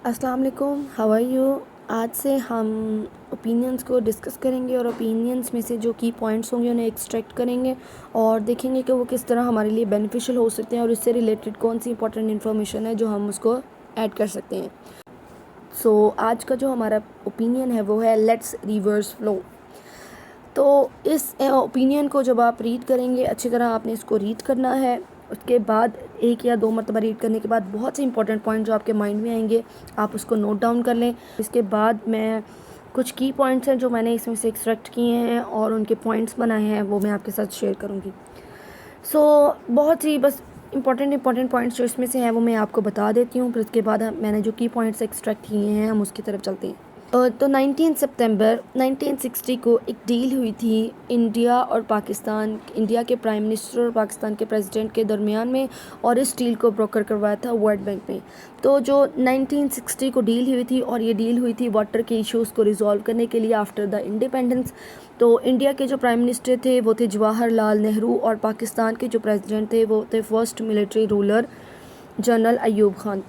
अस्सलाम वालेकुम, how are you. आज से हम ओपिनियंस को डिस्कस करेंगे और ओपिनियंस में से जो की पॉइंट्स होंगे उन्हें एक्सट्रैक्ट करेंगे और देखेंगे कि वो किस तरह हमारे लिए बेनिफिशियल हो सकते हैं और इससे रिलेटेड कौन सी इंपॉर्टेंट इन्फॉर्मेशन है जो हम उसको ऐड कर सकते हैं। आज का जो हमारा ओपिनियन है वो है लेट्स रिवर्स फ्लो। तो इस ओपिनियन को जब आप रीड करेंगे अच्छी तरह आपने इसको रीड करना है। उसके बाद एक या दो मरतबा रीड करने के बाद बहुत से इंपॉर्टेंट पॉइंट जो आपके माइंड में आएंगे आप उसको नोट डाउन कर लें। इसके बाद मैं कुछ की पॉइंट्स हैं जो मैंने इसमें से एक्सट्रैक्ट किए हैं और उनके पॉइंट्स बनाए हैं वो मैं आपके साथ शेयर करूँगी। बहुत ही बस इंपॉर्टेंट पॉइंट्स जो इसमें से हैं वो मैं आपको बता देती हूँ। फिर उसके बाद मैंने जो की पॉइंट्स एक्सट्रैक्ट किए हैं हम उसकी तरफ चलते हैं। तो 19 सितंबर 1960 को एक डील हुई थी इंडिया और पाकिस्तान, इंडिया के प्राइम मिनिस्टर और पाकिस्तान के प्रेसिडेंट के दरमियान में, और इस डील को ब्रोकर करवाया था वर्ल्ड बैंक में। तो जो 1960 को डील हुई थी और ये डील हुई थी वाटर के इश्यूज़ को रिजॉल्व करने के लिए आफ्टर द इंडिपेंडेंस। तो इंडिया के जो प्राइम मिनिस्टर थे वो थे जवाहरलाल नेहरू और पाकिस्तान के जो प्रेसिडेंट थे वो थे first military ruler general Ayub Khan.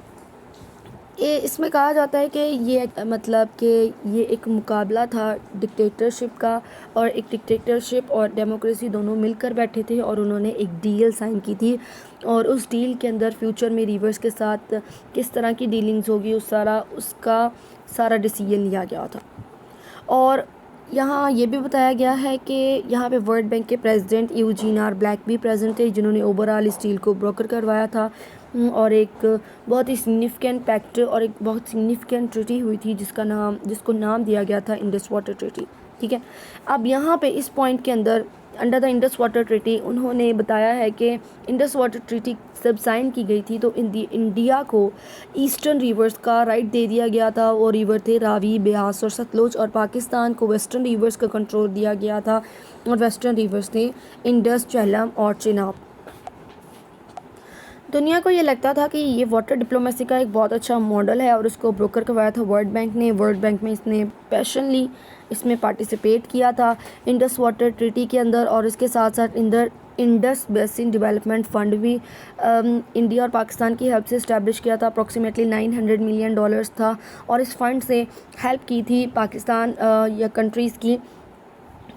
इसमें कहा जाता है कि ये एक मुकाबला था डिक्टेटरशिप का, और एक डिक्टेटरशिप और डेमोक्रेसी दोनों मिलकर बैठे थे और उन्होंने एक डील साइन की थी और उस डील के अंदर फ्यूचर में रिवर्स के साथ किस तरह की डीलिंग्स होगी उसका सारा डिसीजन लिया गया था। और यहाँ ये भी बताया गया है कि यहाँ पे वर्ल्ड बैंक के प्रेसिडेंट यूजीन आर ब्लैक भी प्रेजेंट थे जिन्होंने ओवरऑल इस डील को ब्रोकर करवाया था। और एक बहुत ही सिग्निफिकेंट पैक्ट और एक बहुत सिग्निफिकेंट ट्रीटी हुई थी जिसको नाम दिया गया था इंडस वाटर ट्रीटी। ठीक है, अब यहाँ पे इस पॉइंट के अंदर under the Indus water treaty उन्होंने बताया है कि इंडस वाटर ट्रीटी जब साइन की गई थी तो इंडिया को ईस्टर्न रिवर्स का राइट दे दिया गया था। वो रिवर थे रावी, ब्यास और सतलुज, और पाकिस्तान को वेस्टर्न रिवर्स का कंट्रोल दिया गया था और वेस्टर्न रिवर्स थे इंडस, झेलम और चिनाब। दुनिया को ये लगता था कि ये वाटर डिप्लोमेसी का एक बहुत अच्छा मॉडल है और उसको ब्रोकर करवाया था वर्ल्ड बैंक ने। वर्ल्ड बैंक में इसने पैशनली इसमें पार्टिसिपेट किया था इंडस वाटर ट्रीटी के अंदर, और इसके साथ साथ इंडस बेसिन डेवलपमेंट फंड भी इंडिया और पाकिस्तान की हेल्प से इस्टेब्लिश किया था। अप्रॉक्सीमेटली $900 मिलियन था और इस फंड से हेल्प की थी पाकिस्तान या कंट्रीज़ की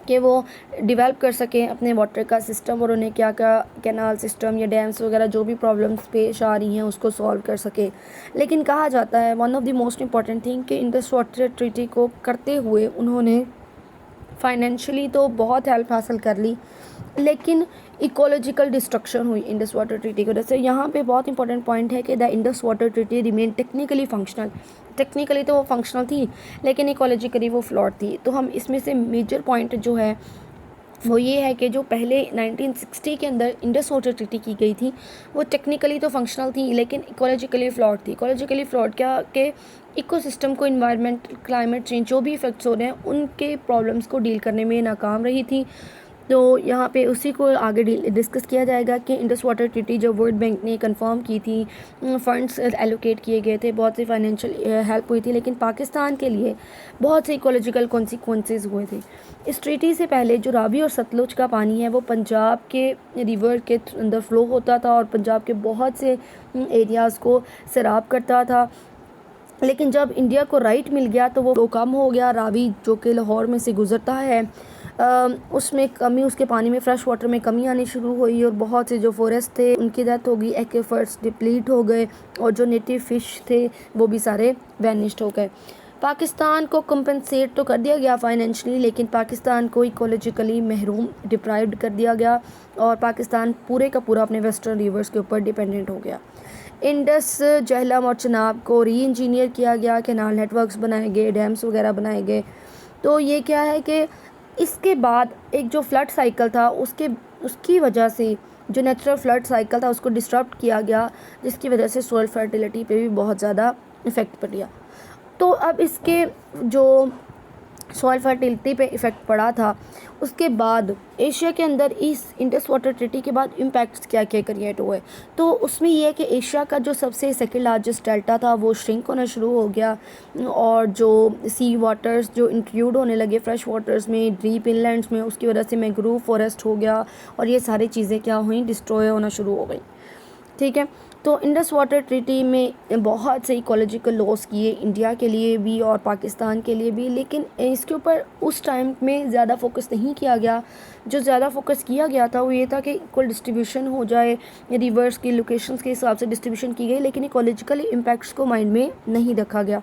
कि वो डेवलप कर सकें अपने वाटर का सिस्टम और उन्हें क्या क्या कैनाल सिस्टम या डैम्स वगैरह जो भी प्रॉब्लम्स पेश आ रही हैं उसको सॉल्व कर सकें। लेकिन कहा जाता है one of the most important thing कि इंडस वाटर ट्रीटी को करते हुए उन्होंने फाइनेंशियली तो बहुत हेल्प हासिल कर ली, लेकिन इकोलॉजिकल डिस्ट्रक्शन हुई इंडस वाटर ट्रीटी की वजह से। यहाँ पे बहुत इंपॉर्टेंट पॉइंट है कि the Indus water treaty remain technically functional. Technically तो वो फंक्शनल थी लेकिन इकोलॉजिकली वो फ्लॉड थी। तो हम इसमें से मेजर पॉइंट जो है वो ये है कि जो पहले 1960 के अंदर इंडस वाटर ट्रीटी की गई थी वो टेक्निकली तो फंक्शनल थी लेकिन इकोलॉजिकली फ्लॉड थी। इकोलॉजिकली फ्लॉड क्या कि इकोसिस्टम को, इन्वायरमेंट, क्लाइमेट चेंज जो भी इफेक्ट्स हो रहे हैं उनके प्रॉब्लम्स को डील करने में नाकाम रही थी। तो यहाँ पे उसी को आगे डिस्कस किया जाएगा कि इंडस वाटर ट्रीटी जो वर्ल्ड बैंक ने कंफर्म की थी, फंड्स एलोकेट किए गए थे, बहुत सी फाइनेंशियल हेल्प हुई थी, लेकिन पाकिस्तान के लिए बहुत से इकोलॉजिकल कॉन्सिक्वेंसेस हुए थे। इस ट्रीटी से पहले जो रावी और सतलुज का पानी है वो पंजाब के रिवर के अंदर फ्लो होता था और पंजाब के बहुत से एरियाज़ को सैराब करता था। लेकिन जब इंडिया को राइट मिल गया तो वो कम हो गया। रावी जो कि लाहौर में से गुज़रता है उसमें कमी, उसके पानी में फ़्रेश वाटर में कमी आनी शुरू हुई और बहुत से जो फॉरेस्ट थे उनकी डेथ हो गई, एक्वीफर्स डिप्लीट हो गए और जो नेटिव फ़िश थे वो भी सारे वैनिश्ड हो गए। पाकिस्तान को कंपनसेट तो कर दिया गया फाइनेंशियली, लेकिन पाकिस्तान को इकोलॉजिकली महरूम, डिप्राइव्ड कर दिया गया और पाकिस्तान पूरे का पूरा अपने वेस्टर्न रिवर्स के ऊपर डिपेंडेंट हो गया। इंडस, झेलम और चिनाब को री इंजीनियर किया गया, कैनाल नेटवर्क्स बनाए गए, डैम्स वगैरह बनाए गए। तो ये क्या है कि इसके बाद एक जो फ्लड साइकिल था उसकी वजह से जो नेचुरल फ्लड साइकिल था उसको डिस्टर्ब किया गया, जिसकी वजह से सोइल फर्टिलिटी पे भी बहुत ज़्यादा इफ़ेक्ट पड़ गया। तो अब इसके जो सॉइल फर्टिलिटी पे इफ़ेक्ट पड़ा था उसके बाद एशिया के अंदर इस इंडस वाटर ट्रीटी के बाद इम्पैक्ट्स क्या क्या क्रिएट हुए। तो उसमें यह है कि एशिया का जो सबसे सेकेंड लार्जेस्ट डेल्टा था वो श्रिंक होना शुरू हो गया और जो सी वाटर्स जो इंक्लूड होने लगे फ्रेश वाटर्स में, डीप इनलैंड्स में, उसकी वजह से मैंग्रोव फॉरेस्ट हो गया और ये सारी चीज़ें क्या हुई, डिस्ट्रॉय होना शुरू हो गई। ठीक है, तो इंडस वाटर ट्रीटी में बहुत से इकोलॉजिकल लॉस किए इंडिया के लिए भी और पाकिस्तान के लिए भी, लेकिन इसके ऊपर उस टाइम में ज़्यादा फोकस नहीं किया गया। जो ज़्यादा फोकस किया गया था वो ये था कि इक्वल डिस्ट्रीब्यूशन हो जाए, रिवर्स की लोकेशंस के हिसाब से डिस्ट्रीब्यूशन की गई, लेकिन इकोलॉजिकल इम्पैक्ट्स को माइंड में नहीं रखा गया।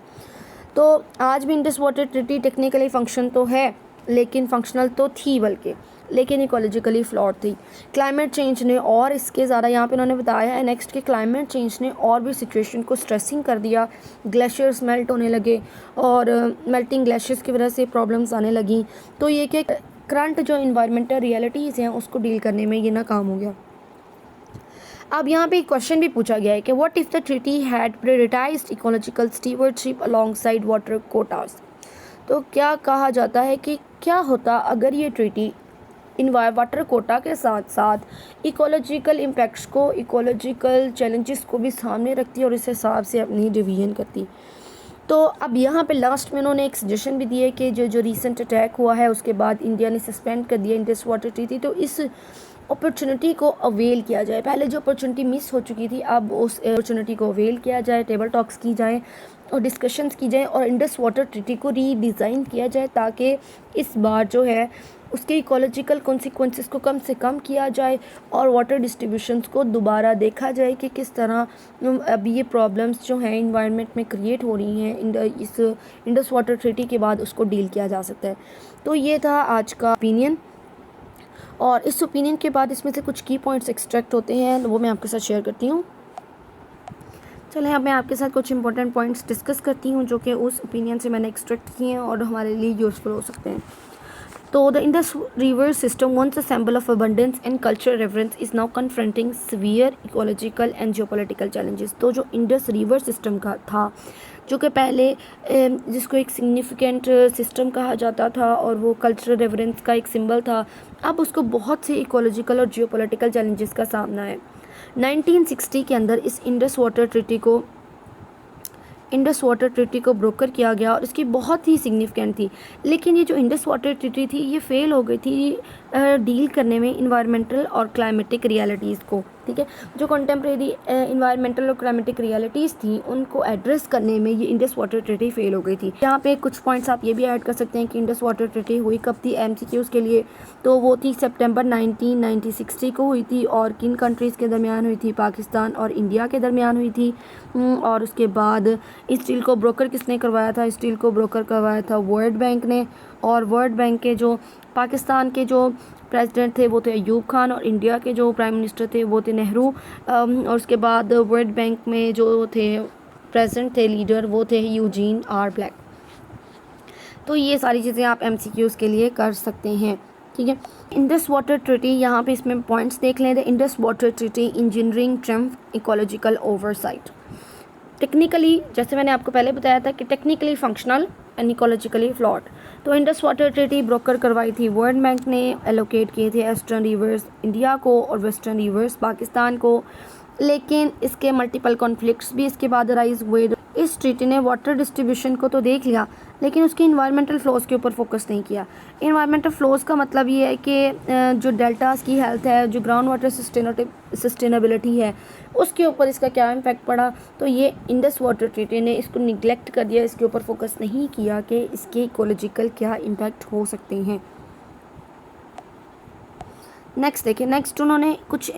तो आज भी Indus water treaty technically function तो है, लेकिन फंक्शनल तो थी बल्कि, लेकिन इकोलॉजिकली फ्लॉड थी। क्लाइमेट चेंज ने और इसके ज़्यादा यहाँ पे उन्होंने बताया है नेक्स्ट कि क्लाइमेट चेंज ने और भी सिचुएशन को स्ट्रेसिंग कर दिया। ग्लेशियर्स मेल्ट होने लगे और मेल्टिंग ग्लेशियर्स की वजह से प्रॉब्लम्स आने लगी। तो ये कि करंट जो इन्वायरमेंटल रियलिटीज़ हैं उसको डील करने में ये नाकाम हो गया। अब यहाँ पे एक क्वेश्चन भी पूछा गया है कि what if the treaty had prioritised ecological stewardship alongside water quotas. तो क्या कहा जाता है कि क्या होता अगर ये ट्रीटी वाटर कोटा के साथ साथ इकोलॉजिकल इम्पैक्ट्स को, इकोलॉजिकल चैलेंजेस को भी सामने रखती और इस हिसाब से अपनी डिवीजन करती। तो अब यहाँ पे लास्ट में उन्होंने एक सजेशन भी दिया कि जो रीसेंट अटैक हुआ है उसके बाद इंडिया ने सस्पेंड कर दिया इंडस वाटर ट्रीटी, तो इस अपॉर्चुनिटी को अवेल किया जाए। पहले जो अपॉर्चुनिटी मिस हो चुकी थी अब उस अपॉर्चुनिटी को अवेल किया जाए, टेबल टॉक्स की जाए और डिस्कशंस की जाए और इंडस वाटर ट्रीटी को रीडिज़ाइन किया जाए ताकि इस बार जो है उसके इकोलॉजिकल कॉन्सिक्वेंसेस को कम से कम किया जाए और वाटर डिस्ट्रीब्यूशंस को दोबारा देखा जाए कि किस तरह अब ये प्रॉब्लम्स जो हैं इन्वायरमेंट में क्रिएट हो रही हैं इस इंडस वाटर ट्रीटी के बाद उसको डील किया जा सकता है। तो ये था आज का ओपिनियन और इस ओपिनियन के बाद इसमें से कुछ की पॉइंट्स एक्सट्रैक्ट होते हैं वो मैं आपके साथ शेयर करती हूँ। चलें अब मैं आपके साथ कुछ इंपॉर्टेंट पॉइंट्स डिस्कस करती हूँ जो कि उस ओपिनियन से मैंने एक्सट्रैक्ट किए हैं और हमारे लिए यूज़फुल हो सकते हैं। तो the Indus river system once a symbol of abundance and cultural reference is now confronting severe ecological and geopolitical challenges. तो जो इंडस रिवर सिस्टम का था जो कि पहले जिसको एक सिग्निफिकेंट सिस्टम कहा जाता था और वो कल्चरल रेफरेंस का एक सिंबल था, अब उसको बहुत से इकोलॉजिकल और जियोपॉलिटिकल चैलेंजेस का सामना है। 1960 के अंदर इस इंडस वाटर ट्रीटी को ब्रोकर किया गया और इसकी बहुत ही सिग्निफिकेंट थी, लेकिन ये जो इंडस वाटर ट्रीटी थी ये फेल हो गई थी डील करने में इन्वायरमेंटल और क्लाइमेटिक रियलिटीज़ को। ठीक है, जो कंटेम्प्रेरी इन्वायरमेंटल और क्लाइमेटिक रियलिटीज़ थी उनको एड्रेस करने में ये इंडस वाटर ट्रीटी फेल हो गई थी। यहाँ पे कुछ पॉइंट्स आप ये भी ऐड कर सकते हैं कि इंडस वाटर ट्रीटी हुई कब थी MCQs के लिए, तो वो थी सितंबर 1960 को हुई थी और किन कंट्रीज़ के दरमियान हुई थी, पाकिस्तान और इंडिया के दरमियान हुई थी। और उसके बाद इस डील को ब्रोकर किसने करवाया था, इस डील को ब्रोकर करवाया था वर्ल्ड बैंक ने। और वर्ल्ड बैंक के जो पाकिस्तान के जो प्रेसिडेंट थे वो थे अयूब खान और इंडिया के जो प्राइम मिनिस्टर थे वो थे नेहरू। और उसके बाद वर्ल्ड बैंक में जो थे प्रेसिडेंट थे लीडर वो थे यूजीन आर ब्लैक। तो ये सारी चीज़ें आप MCQs के लिए कर सकते हैं। ठीक है, इंडस वाटर ट्रीटी यहाँ पे इसमें पॉइंट्स देख लें। The Indus water treaty engineering Trump ecological oversight. Technically जैसे मैंने आपको पहले बताया था कि technically functional and ecologically flawed. तो इंडस वाटर ट्रीटी ब्रोकर करवाई थी वर्ल्ड बैंक ने, एलोकेट किए थे ईस्टर्न रिवर्स इंडिया को और वेस्टर्न रिवर्स पाकिस्तान को, लेकिन इसके मल्टीपल कॉन्फ्लिक्ट्स भी इसके बाद राइज हुए। इस ट्रीटी ने वाटर डिस्ट्रीब्यूशन को तो देख लिया लेकिन उसके इन्वायरमेंटल फ्लोज के ऊपर फोकस नहीं किया। इन्वायरमेंटल फ्लोज का मतलब ये है कि जो डेल्टास की हेल्थ है, जो ग्राउंड वाटर सस्टेनेबिलिटी है, उसके ऊपर इसका क्या इम्पैक्ट पड़ा। तो ये इंडस वाटर ट्रीटी ने इसको निगलेक्ट कर दिया, इसके ऊपर फोकस नहीं किया कि इसके इकोलॉजिकल क्या इम्पैक्ट हो सकते हैं। नेक्स्ट देखिए, नेक्स्ट उन्होंने कुछ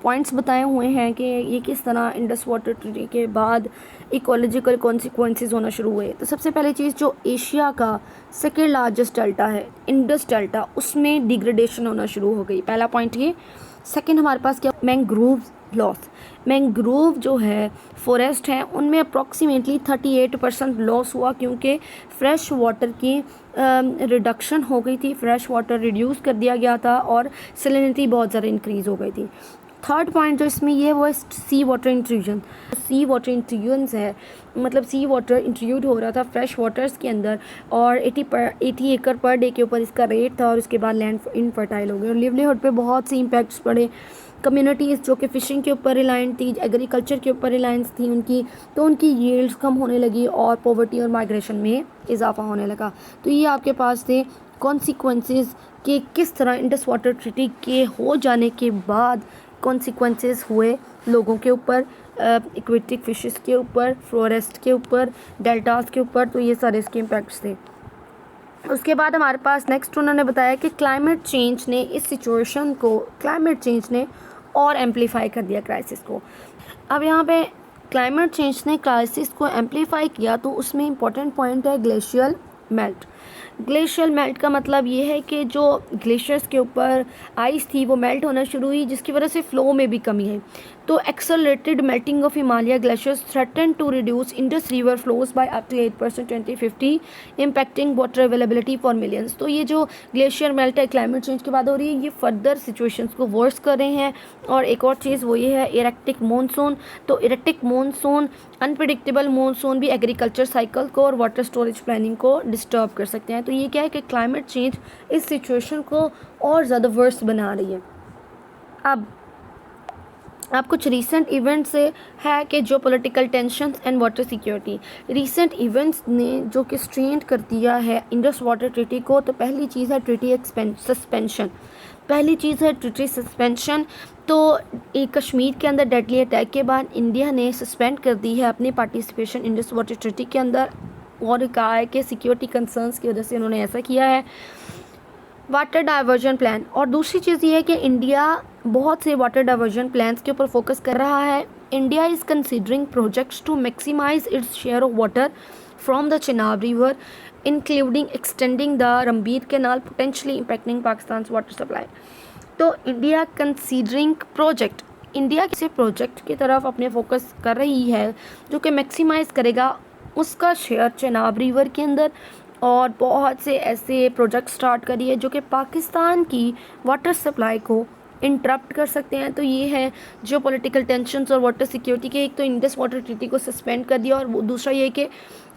पॉइंट्स बताए हुए हैं कि ये किस तरह इंडस वाटर ट्रीटी के बाद इकोलॉजिकल कॉन्सिक्वेंसेस होना शुरू हुए। तो सबसे पहले चीज़, जो एशिया का सेकेंड लार्जेस्ट डेल्टा है इंडस डेल्टा, उसमें डिग्रेडेशन होना शुरू हो गई। पहला पॉइंट ये। सेकेंड हमारे पास क्या, मैंग्रोव लॉस। मैंग्रोव जो है फॉरेस्ट हैं उनमें अप्रॉक्सीमेटली 38% लॉस हुआ क्योंकि फ्रेश वाटर की रिडक्शन हो गई थी, फ्रेश वाटर रिड्यूस कर दिया गया था और सैलिनिटी बहुत ज़्यादा इंक्रीज़ हो गई थी। थर्ड पॉइंट जो इसमें ये वो सी वाटर इंट्रूजन। सी वाटर इंट्रूजन्स है, मतलब सी वाटर इंट्रूड हो रहा था फ्रेश वाटर्स के अंदर और 80 एकड़ पर डे के ऊपर इसका रेट था और उसके बाद लैंड इनफर्टाइल हो गई और लिवलीहुड पे बहुत सी इम्पैक्ट्स पड़े। कम्युनिटीज़ जो कि फ़िशिंग के ऊपर रिलायंट थी, एग्रीकल्चर के ऊपर रिलायंस थी उनकी, तो उनकी यील्ड्स कम होने लगी और पॉवर्टी और माइग्रेशन में इजाफा होने लगा। तो ये आपके पास थे कॉन्सिक्वेंसेस कि किस तरह इंडस वाटर ट्रीटी के हो जाने के बाद कॉन्सिक्वेंसेस हुए लोगों के ऊपर, एक्वेटिक फिशेस के ऊपर, फॉरेस्ट के ऊपर, डेल्टास के ऊपर। तो ये सारे इसके इम्पैक्ट्स थे। उसके बाद हमारे पास नेक्स्ट उन्होंने बताया कि क्लाइमेट चेंज ने इस सिचुएशन को, क्लाइमेट चेंज ने और एम्पलीफाई कर दिया क्राइसिस को। अब यहाँ पे क्लाइमेट चेंज ने क्राइसिस को एम्पलीफाई किया, तो उसमें इम्पोर्टेंट पॉइंट है ग्लेशियल मेल्ट। ग्लेशियल मेल्ट का मतलब ये है कि जो ग्लेशियर्स के ऊपर आइस थी वो मेल्ट होना शुरू हुई, जिसकी वजह से फ्लो में भी कमी है। तो accelerated melting of Himalaya glaciers threaten to reduce Indus river flows by up to 8% 2050, impacting water availability for millions. तो ये जो ग्लेशियर मेल्ट है क्लाइमेट चेंज के बाद हो रही है, ये फर्दर सिचुएशंस को वर्स कर रहे हैं। और एक और चीज़ वो ये है इरेक्टिक मानसून। तो इरेक्टिक मानसून, अनप्रिडिक्टेबल मानसून भी एग्रीकल्चर साइकिल को और वाटर स्टोरेज प्लानिंग को डिस्टर्ब कर सकते हैं। तो ये क्या है कि क्लाइमेट चेंज इस सिचुएशन को और ज़्यादा वर्स बना रही है। अब कुछ रीसेंट इवेंट से है कि जो political tension and water security, recent events ने जो कि स्ट्रेन कर दिया है इंडस वाटर ट्रीटी को। तो पहली चीज़ है ट्रीटी सस्पेंशन। पहली चीज़ है ट्रीटी सस्पेंशन। तो एक कश्मीर के अंदर डेडली अटैक के बाद इंडिया ने सस्पेंड कर दी है अपनी पार्टिसिपेशन इंडस वाटर ट्रीटी के अंदर, और कहा है कि सिक्योरिटी कंसर्न्स की वजह से उन्होंने ऐसा किया है। वाटर डाइवर्जन प्लान, और दूसरी चीज़ ये है कि इंडिया बहुत से वाटर डाइवर्जन प्लान्स के ऊपर फोकस कर रहा है। India is considering projects to maximize its share of water from the Chenab river, including extending the Ranbir canal, potentially impacting Pakistan water supply. तो इंडिया कंसीडरिंग प्रोजेक्ट, इंडिया किसी प्रोजेक्ट की तरफ अपने फोकस कर रही है जो कि मैक्सिमाइज़ करेगा उसका शेयर चिनाब रिवर के अंदर, और बहुत से ऐसे प्रोजेक्ट स्टार्ट करिए जो कि पाकिस्तान की वाटर सप्लाई को इंटरप्ट कर सकते हैं। तो ये है जो पॉलिटिकल टेंशन्स और वाटर सिक्योरिटी के। एक तो इंडस वाटर ट्रीटी को सस्पेंड कर दिया, और दूसरा ये कि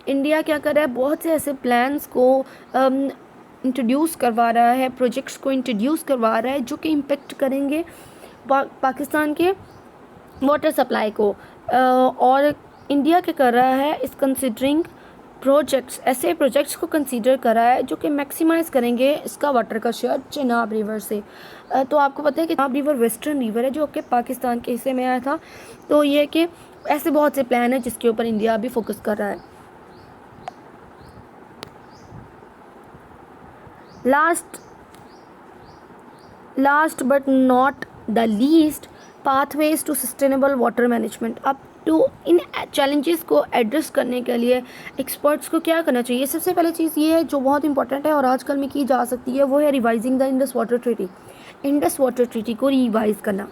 इंडिया क्या कर रहा है, बहुत से ऐसे प्लान्स को इंट्रोड्यूस करवा रहा है, प्रोजेक्ट्स को इंट्रोड्यूस करवा रहा है जो कि इम्पेक्ट करेंगे पाकिस्तान के वाटर सप्लाई को। और इंडिया क्या कर रहा है, इस कंसिडरिंग प्रोजेक्ट्स, ऐसे प्रोजेक्ट्स को कंसीडर करा है जो कि मैक्सिमाइज़ करेंगे इसका वाटर का शेयर चिनाब रिवर से। तो आपको पता है कि चिनाब रिवर वेस्टर्न रिवर है जो कि पाकिस्तान के हिस्से में आया था। तो ये कि ऐसे बहुत से प्लान हैं जिसके ऊपर इंडिया अभी फोकस कर रहा है। Last but not the least, pathways to sustainable water management. अब तो इन चैलेंजेस को एड्रेस करने के लिए एक्सपर्ट्स को क्या करना चाहिए? सबसे पहले चीज़ ये है जो बहुत इंपॉर्टेंट है और आजकल में की जा सकती है, वो है revising the Indus water treaty. Indus water treaty को रिवाइज करना।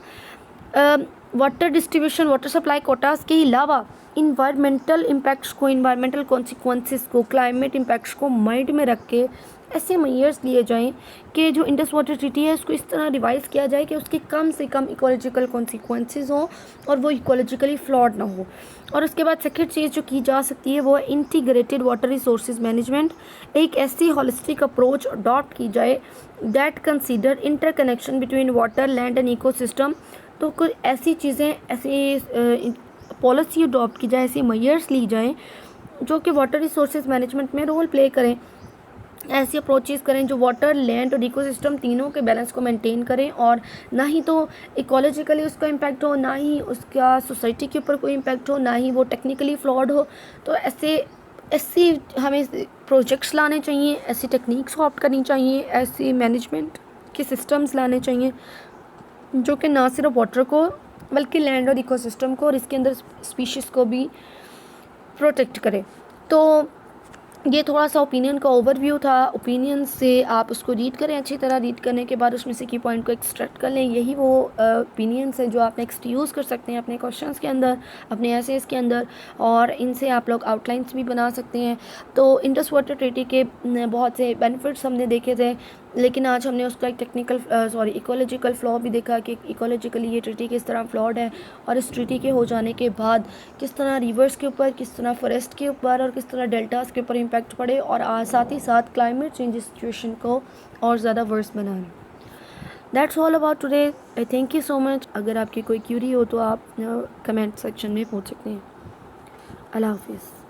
Water distribution, water supply quotas के अलावा इन्वायरमेंटल इम्पैक्ट्स को, इन्वायरमेंटल कॉन्सिक्वेंसेस को, क्लाइमेट इम्पैक्ट्स को माइंड में रख के ऐसे मेजर्स लिए जाएं कि जो इंडस वाटर ट्रीटी है उसको इस तरह रिवाइज़ किया जाए कि उसके कम से कम इकोलॉजिकल कॉन्सिक्वेंसेस हों और वो इकोलॉजिकली फ्लॉड ना हो। और उसके बाद सेकंड चीज़ जो की जा सकती है वो है इंटीग्रेटेड वाटर रिसोर्सेज मैनेजमेंट। एक ऐसी हॉलिस्टिक अप्रोच अडॉप्ट की जाए that consider interconnection between water, land and ecosystem. तो कुछ ऐसी चीज़ें, ऐसी पॉलिसी अडॉप्ट की जाए, ऐसी मेजर्स ली जाएँ जो कि वाटर रिसोर्सेज मैनेजमेंट में रोल प्ले करें। ऐसी अप्रोचेस करें जो वाटर, लैंड और इकोसिस्टम तीनों के बैलेंस को मेंटेन करें, और ना ही तो इकोलॉजिकली उसका इम्पैक्ट हो, ना ही उसका सोसाइटी के ऊपर कोई इम्पैक्ट हो, ना ही वो टेक्निकली फ्लॉड हो। तो ऐसे हमें प्रोजेक्ट्स लाने चाहिए, ऐसी टेक्निक्स ऑप्ट करनी चाहिए, ऐसी मैनेजमेंट के सिस्टम्स लाने चाहिए जो कि ना सिर्फ वाटर को बल्कि लैंड और इकोसिस्टम को और इसके अंदर स्पीशीज़ को भी प्रोटेक्ट करे। तो ये थोड़ा सा ओपिनियन का ओवरव्यू था। ओपिनियन से आप उसको रीड करें, अच्छी तरह रीड करने के बाद उसमें से की पॉइंट को एक्सट्रैक्ट कर लें। यही वो ओपिनियंस है जो आप नेक्स्ट यूज़ कर सकते हैं अपने क्वेश्चंस के अंदर, अपने एसेस के अंदर, और इनसे आप लोग आउटलाइंस भी बना सकते हैं। तो इंडस वाटर ट्रीटी के बहुत से बेनिफिट्स हमने देखे थे, लेकिन आज हमने उसका एक इकोलॉजिकल फ्लॉ भी देखा कि इकोलॉजिकली ये ट्रीटी किस तरह फ्लॉड है, और इस ट्रीटी के हो जाने के बाद किस तरह रिवर्स के ऊपर, किस तरह फॉरेस्ट के ऊपर और किस तरह डेल्टास के ऊपर इम्पैक्ट पड़े, और साथ ही साथ क्लाइमेट चेंज सिचुएशन को और ज़्यादा वर्स बनाए। That's all about today. I thank you so much. अगर आपकी कोई क्यूरी हो तो आप कमेंट सेक्शन में पूछ सकते हैं। अल्लाह हाफिज़।